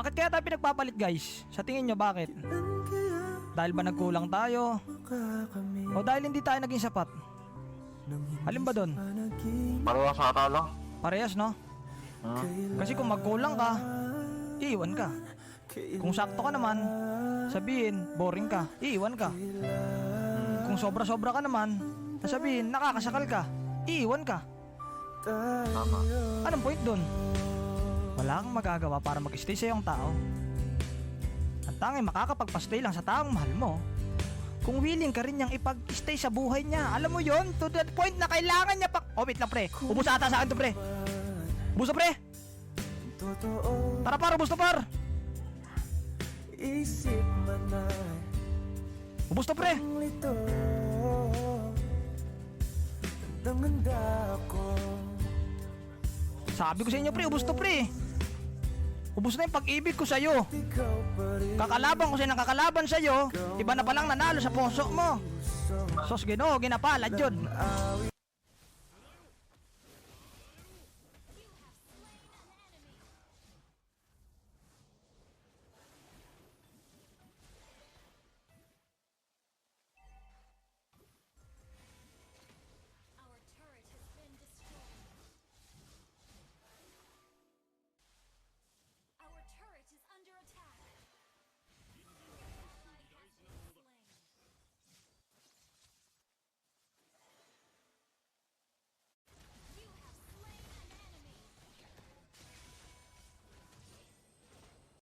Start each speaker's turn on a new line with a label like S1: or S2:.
S1: Bakit kaya tayo pinagpapalit guys? Sa tingin nyo bakit? Dahil ba nagkulang tayo? O dahil hindi tayo naging sapat? Alin ba doon?
S2: Parehas ata lang.
S1: Parehas no? Kasi kung magkulang ka, iiwan ka. Kung sakto ka naman, sabihin boring ka, iiwan ka. Kung sobra-sobra ka naman, sabihin nakakasakal ka, iiwan ka.
S2: Tama.
S1: Anong point doon? Wala kang magagawa para mag-stay sa iyong tao. Ang tanging makakapagpastay lang sa taong mahal mo kung willing ka rin niyang ipag-stay sa buhay niya. Alam mo yon, to that point na kailangan niya pa. Oh wait lang pre, ubus ata sa akin to pre. Ubus na pre. Tara par, ubus na par.
S3: Isip man ay
S1: Ubus na pre.
S3: lito. Handang-handa ako.
S1: Sabi ko sa inyo pre, ubus na pre. Ubus na yung pag-ibig ko sa'yo.
S3: Ikaw pa rin
S1: Kakalaban ko sa'yo ng kakalaban sa'yo. Iba na palang nanalo sa puso mo. Sos Ginoo, ginapalad yun.
S3: awit